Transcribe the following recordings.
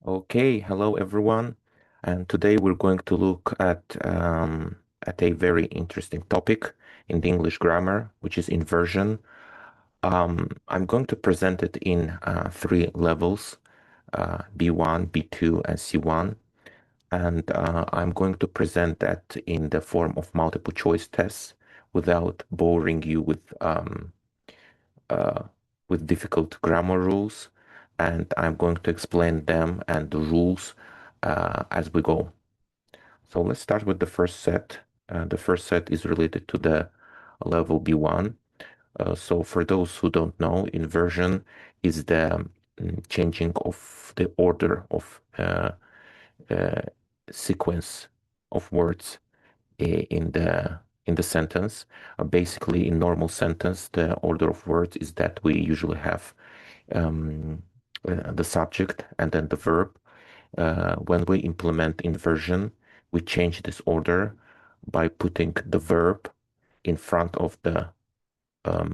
Okay, hello everyone, and today we're going to look at a very interesting topic in the English grammar, which is inversion. I'm going to present it in three levels, B1, B2, and C1, and I'm going to present that in the form of multiple choice tests without boring you uh, with difficult grammar rules, and I'm going to explain them and the rules as we go. So let's start with the first set. The first set is related to the level B1. So for those who don't know, inversion is the changing of the order of uh, sequence of words in the sentence. Basically, in normal sentence, the order of words is that we usually have um, the subject and then the verb. When we implement inversion, we change this order by putting the verb in front of the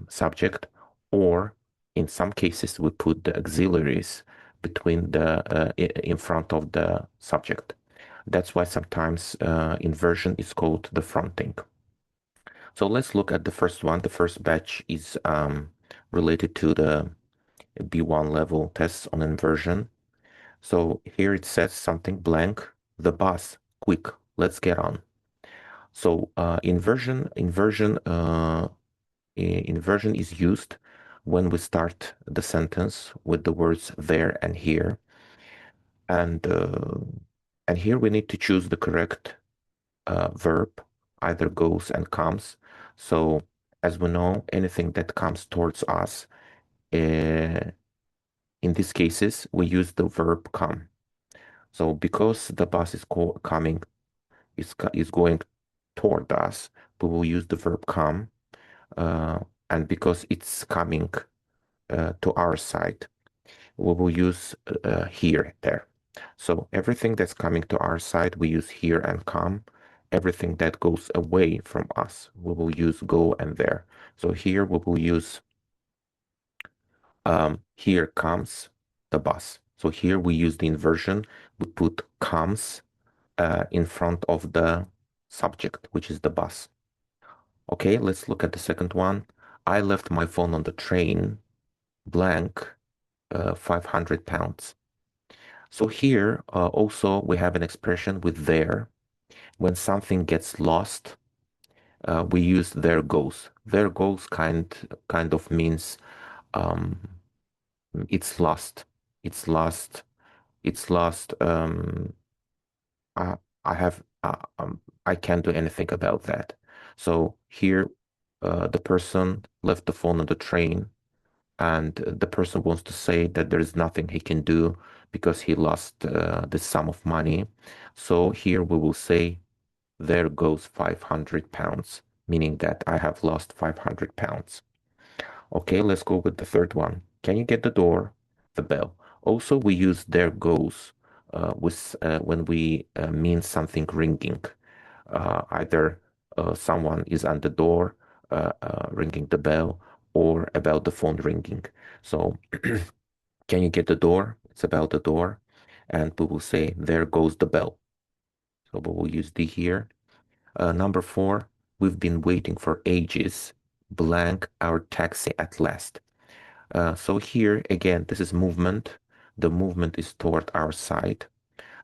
subject, or in some cases, we put the auxiliaries between in front of the subject. That's why sometimes inversion is called the fronting. So let's look at the first one. The first batch is related to the B1 level tests on inversion. So here it says something blank, the bus, quick, let's get on. So inversion is used when we start the sentence with the words there and here. And, uh, and here we need to choose the correct verb, either goes and comes. So as we know, anything that comes towards us, in these cases, we use the verb come. So because the bus is coming, is going toward us, we will use the verb come. Uh, and because it's coming to our side, we will use here, there. So everything that's coming to our side, we use here and come. Everything that goes away from us, we will use go and there. So here we will use here comes the bus. So here we use the inversion. We put comes in front of the subject, which is the bus. Okay, let's look at the second one. I left my phone on the train, blank, 500 pounds. So here also we have an expression with there. When something gets lost, we use there goes. There goes kind of means um, it's lost. It's lost. It's lost. I, I have I can't do anything about that. So here, the person left the phone on the train, and the person wants to say that there is nothing he can do because he lost the sum of money. So here we will say, there goes 500 pounds, meaning that I have lost 500 pounds. Okay, let's go with the third one. Can you get the door? The bell. Also, we use there goes when we mean something ringing. Either someone is at the door ringing the bell, or about the phone ringing. So, can you get the door? It's about the door. And we will say, there goes the bell. So we will use the here. Number four, we've been waiting for ages. Blank our taxi at last. So here again, this is movement. The movement is toward our side,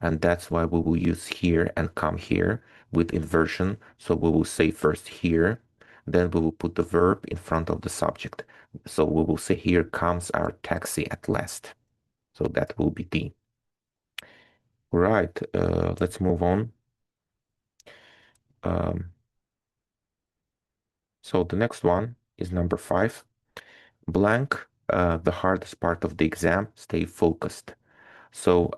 and that's why we will use here and come here with inversion. So we will say first here, then we will put the verb in front of the subject. So we will say, here comes our taxi at last. So that will be D. Right, let's move on. Um, so the next one is number five. Blank, the hardest part of the exam, stay focused. So,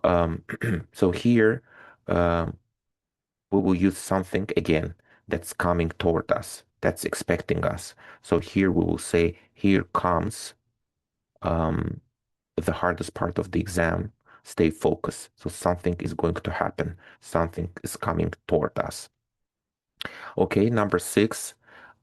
so here we will use something again that's coming toward us, that's expecting us. So here we will say, here comes um, the hardest part of the exam, stay focused. So something is going to happen, something is coming toward us. Okay, number six.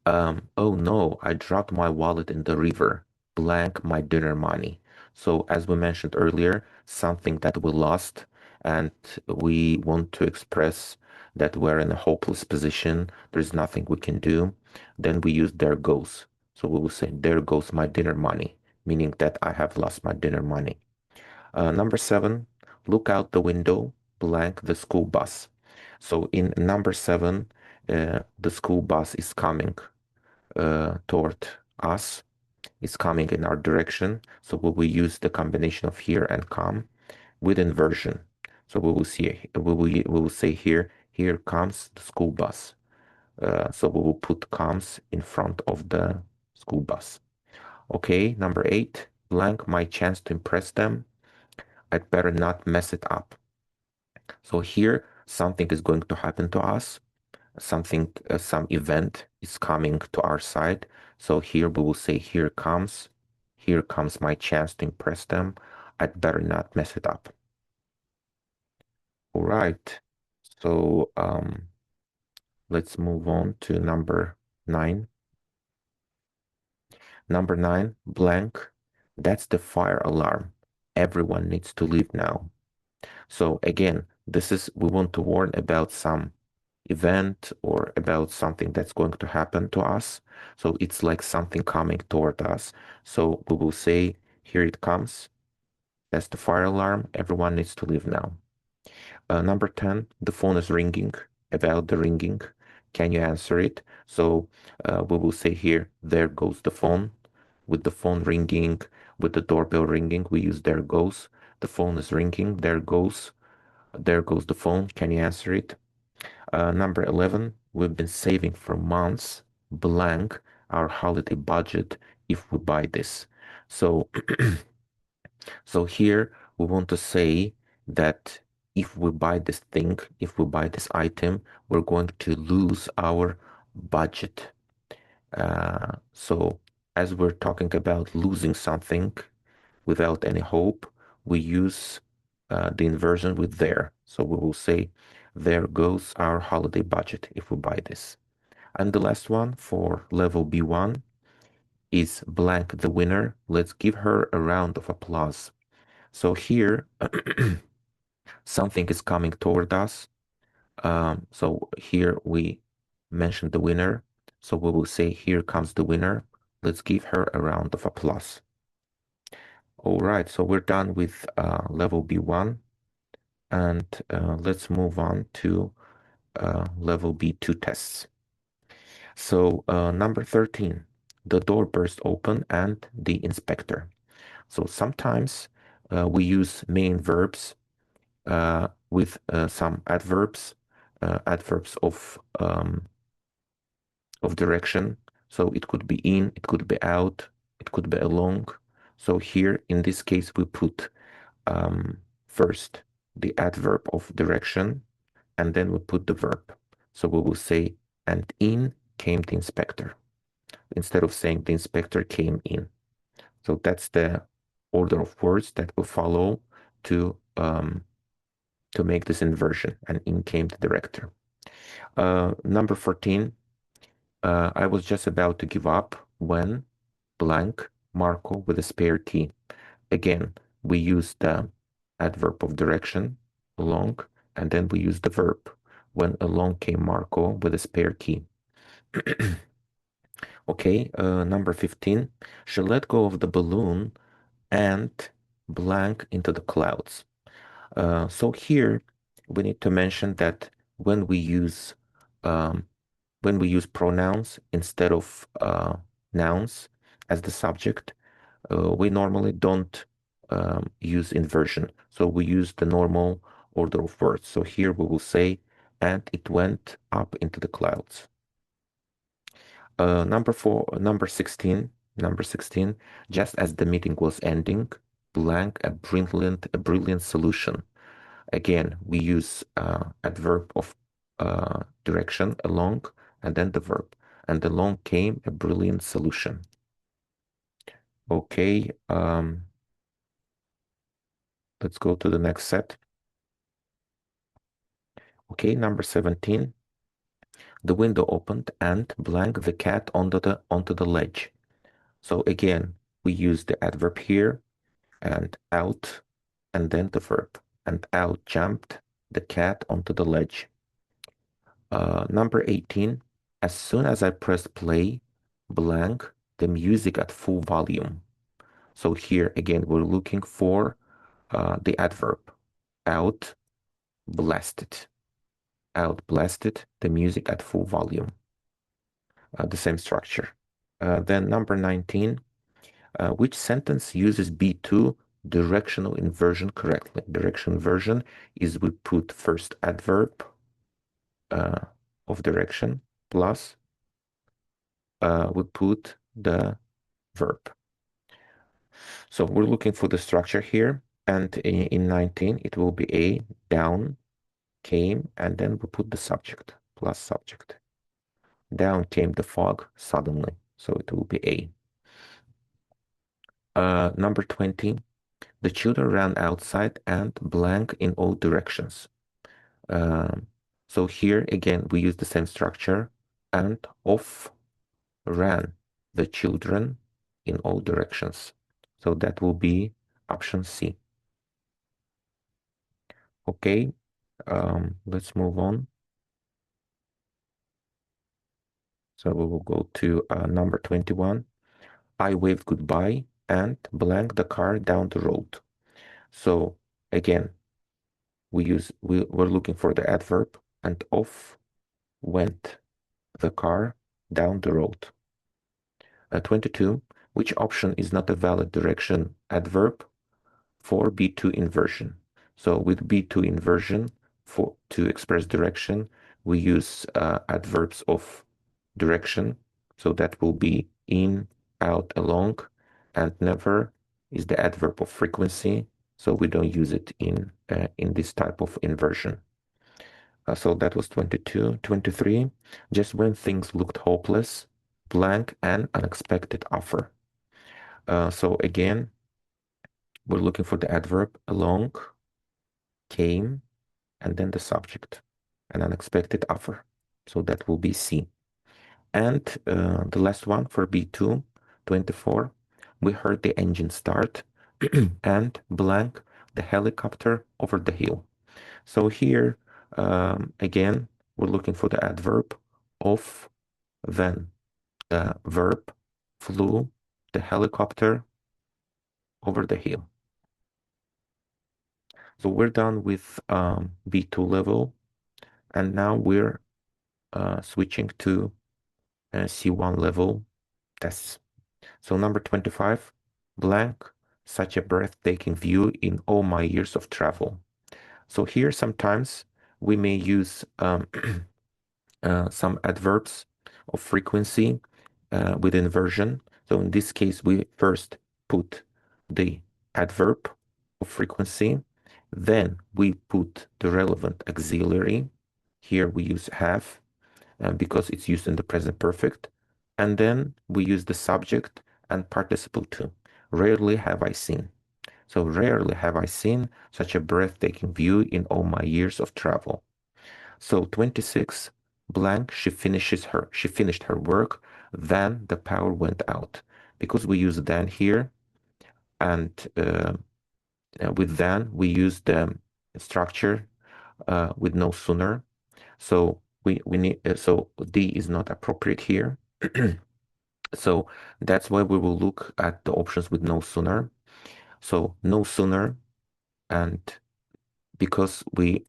Oh no, I dropped my wallet in the river, blank my dinner money. So as we mentioned earlier, something that we lost, and we want to express that we're in a hopeless position, there's nothing we can do, then we use there goes. So we will say, there goes my dinner money, meaning that I have lost my dinner money. Number 7, look out the window, blank the school bus. So in number 7, the school bus is coming toward us, is coming in our direction. So we will use the combination of here and come with inversion. So we will say here, here comes the school bus. So we will put comes in front of the school bus. Okay, number 8, blank my chance to impress them. I'd better not mess it up. So here something is going to happen to us. Some event is coming to our side. So here we will say, here comes my chance to impress them. I'd better not mess it up. All right. So let's move on to number 9. Number 9, blank. That's the fire alarm. Everyone needs to leave now. So again, we want to warn about some event or about something that's going to happen to us. So it's like something coming toward us. So we will say, here it comes. That's the fire alarm. Everyone needs to leave now. Number 10, the phone is ringing. About the ringing. Can you answer it? So we will say here, there goes the phone. With the phone ringing, with the doorbell ringing, we use there goes. The phone is ringing. There goes the phone. Can you answer it? Number 11, we've been saving for months, blank, our holiday budget if we buy this. So, so here we want to say that if we buy this thing, if we buy this item, we're going to lose our budget. So as we're talking about losing something without any hope, we use the inversion with there. So we will say, there goes our holiday budget if we buy this. And the last one for level B1 is blank the winner. Let's give her a round of applause. So here, something is coming toward us. So here we mentioned the winner. So we will say, here comes the winner. Let's give her a round of applause. All right, so we're done with level B1. And let's move on to level B2 tests. So number 13, the door burst open and the inspector. So sometimes we use main verbs with some adverbs of direction. So it could be in, it could be out, it could be along. So here in this case we put first the adverb of direction, and then we put the verb. So we will say, and in came the inspector, instead of saying the inspector came in. So that's the order of words that will follow to make this inversion, and in came the director. Number 14, I was just about to give up when blank Marco with a spare key. Again, we use the adverb of direction, along, and then we use the verb. When along came Marco with a spare key. Okay, number 15, she let go of the balloon and blank into the clouds. So here we need to mention that when we use pronouns instead of nouns as the subject, we normally don't use inversion. So we use the normal order of words. So here we will say, and it went up into the clouds. Number 16, just as the meeting was ending, blank a brilliant solution. Again, we use adverb of direction, along, and then the verb. And along came a brilliant solution. Okay, let's go to the next set. Okay, number 17. The window opened and blank the cat onto the ledge. So again, we use the adverb here and out, and then the verb. and out jumped the cat onto the ledge. Number 18, as soon as I pressed play, blank, the music at full volume. So here again, we're looking for the adverb. Out blasted. Out blasted the music at full volume. The same structure. Then number 19, which sentence uses B2 directional inversion correctly? Direction inversion is we put first adverb of direction plus we put the verb. So we're looking for the structure here. And in 19, it will be a down, came, and then we put the subject plus subject. Down came the fog suddenly. So it will be a. Number 20, the children ran outside and blank in all directions. Um, so here again, we use the same structure and off ran the children in all directions. So that will be option C. Okay, let's move on. So we will go to number 21. I waved goodbye and blank the car down the road. So again, we're looking for the adverb and off went the car down the road. 22, which option is not a valid direction adverb for B2 inversion? So with B2 inversion, to express direction, we use adverbs of direction. So that will be in, out, along, and never is the adverb of frequency. So we don't use it in this type of inversion. So that was 22. 23, just when things looked hopeless, blank an unexpected offer. So again, we're looking for the adverb along, came, and then the subject, an unexpected offer. So that will be C. And the last one for B2, 24, we heard the engine start and blank the helicopter over the hill. So here, again, we're looking for the adverb of, then the verb flew the helicopter over the hill. So we're done with B2 level, and now we're switching to C1 level tests. So number 25, blank, such a breathtaking view in all my years of travel. So here sometimes we may use some adverbs of frequency with inversion. So in this case, we first put the adverb of frequency, then we put the relevant auxiliary. Here we use have because it's used in the present perfect. And then we use the subject and participle too. Rarely have I seen. So rarely have I seen such a breathtaking view in all my years of travel. So 26, blank, she finished her work, then the power went out. Because we use then here, and with then we use the structure with no sooner. So we need so D is not appropriate here. So that's why we will look at the options with no sooner. So no sooner, and because we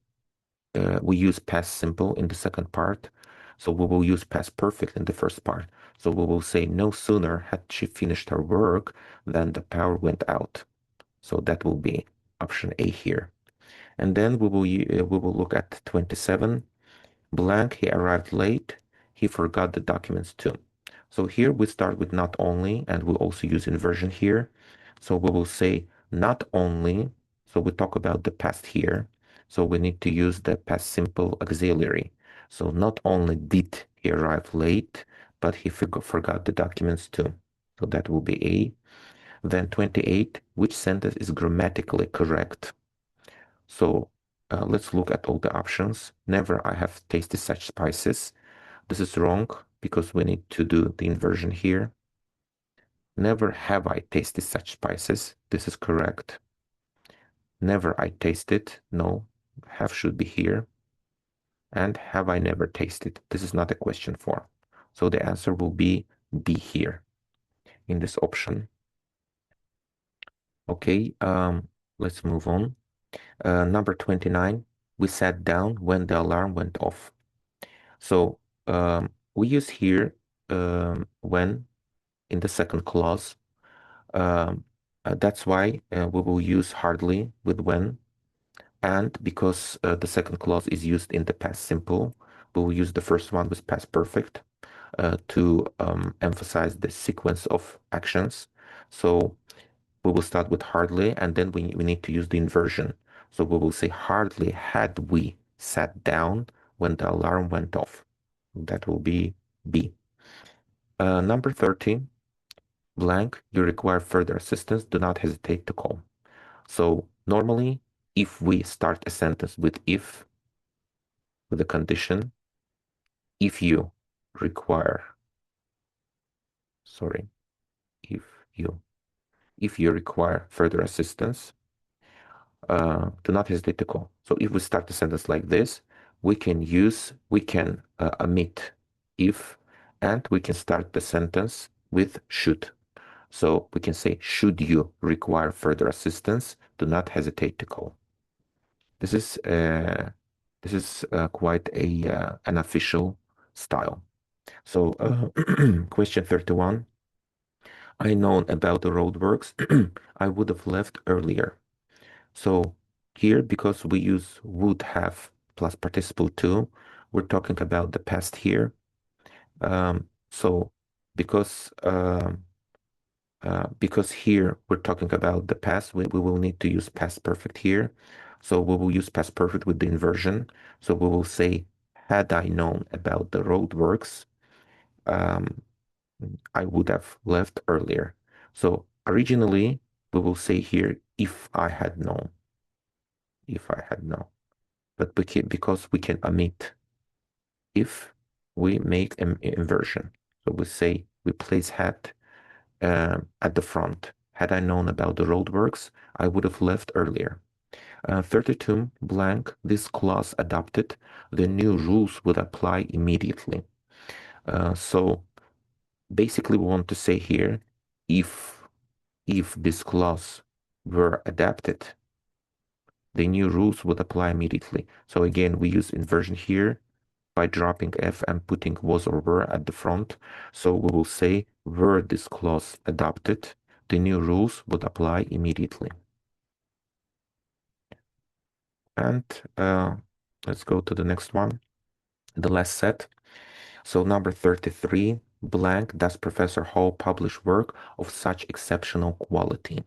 use past simple in the second part, so we will use past perfect in the first part. So we will say no sooner had she finished her work than the power went out. So that will be option A here. And then we will look at 27. Blank, he arrived late. He forgot the documents too. So here we start with not only, and we'll also use inversion here. So we will say not only, so we talk about the past here. So we need to use the past simple auxiliary. So not only did he arrive late, but he forgot the documents too. So that will be A. Then 28, which sentence is grammatically correct? So let's look at all the options. Never I have tasted such spices. This is wrong because we need to do the inversion here. Never have I tasted such spices. This is correct. Never I tasted. No, have should be here. And have I never tasted? This is not a question form. So the answer will be B here in this option. Okay, let's move on. Number 29, we sat down when the alarm went off. So we use here when in the second clause. That's why we will use hardly with when. And because the second clause is used in the past simple, we will use the first one with past perfect to emphasize the sequence of actions. So we will start with hardly, and then we need to use the inversion. So we will say hardly had we sat down when the alarm went off. That will be B. Number 13, blank, you require further assistance, do not hesitate to call. So normally, if we start a sentence with if, with a condition, if you require, sorry, if you, if you require further assistance, do not hesitate to call. So if we start the sentence like this, we can omit if, and we can start the sentence with should. So we can say, should you require further assistance, do not hesitate to call. This is quite an official style. So question 31. I known about the roadworks. I would have left earlier. So here, because we use would have plus participle to, we're talking about the past here. So because because here we're talking about the past, we will need to use past perfect here. So we will use past perfect with the inversion. So we will say, had I known about the roadworks, um, I would have left earlier. So originally we will say here, if I had known, if I had known. But because we can omit if, we make an inversion. So we say we place had at the front. Had I known about the roadworks, I would have left earlier. 32, blank, this clause adopted, the new rules would apply immediately. So basically we want to say here, if this clause were adapted, the new rules would apply immediately. So again, we use inversion here by dropping F and putting was or were at the front. So we will say, were this clause adopted, the new rules would apply immediately. And let's go to the next one, the last set. So number 33, blank, does Professor Hall publish work of such exceptional quality?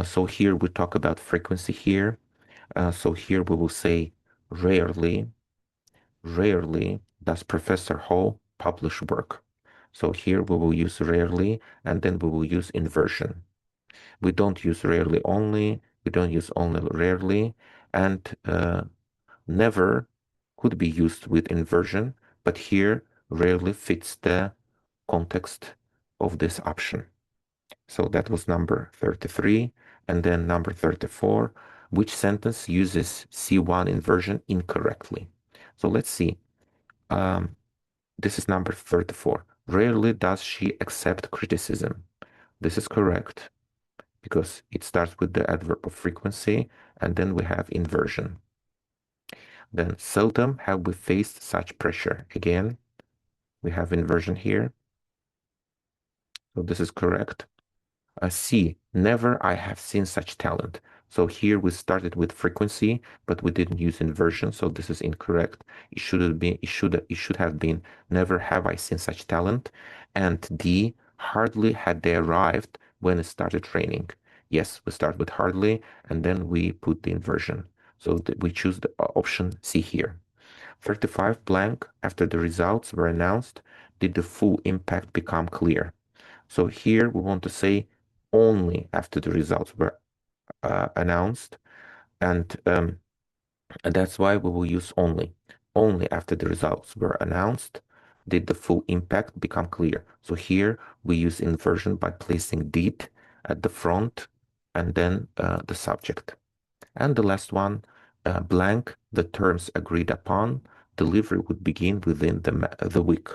So here we talk about frequency here. So here we will say rarely does Professor Hall publish work. So here we will use rarely, and then we will use inversion. We don't use rarely only, we don't use only rarely, and never could be used with inversion, but here rarely fits the context of this option. So that was number 33. And then number 34, which sentence uses C1 inversion incorrectly? So let's see. This is number 34. Rarely does she accept criticism. This is correct because it starts with the adverb of frequency and then we have inversion. Then seldom have we faced such pressure. Again, we have inversion here. So this is correct. C, never I have seen such talent. So here we started with frequency, but we didn't use inversion, so this is incorrect. It should have been, it should have been, never have I seen such talent. And D, hardly had they arrived when it started raining. Yes, we start with hardly, and then we put the inversion. So we choose the option C here. 35 blank, after the results were announced, did the full impact become clear? So here we want to say only after the results were announced, and that's why we will use only. Only after the results were announced did the full impact become clear. So here we use inversion by placing did at the front and then the subject. And the last one, blank, the terms agreed upon, delivery would begin within the week.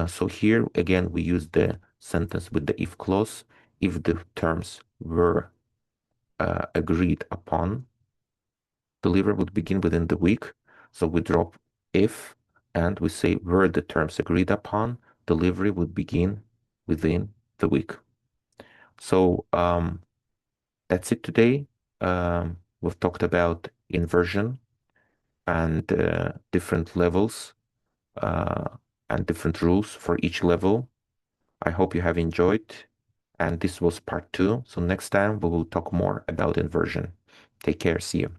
So here again, we use the sentence with the if clause. If the terms were agreed upon, delivery would begin within the week. So we drop if and we say were the terms agreed upon, delivery would begin within the week. So that's it today. We've talked about inversion and different levels uh, and different rules for each level. I hope you have enjoyed. And this was part 2. So next time we will talk more about inversion. Take care. See you.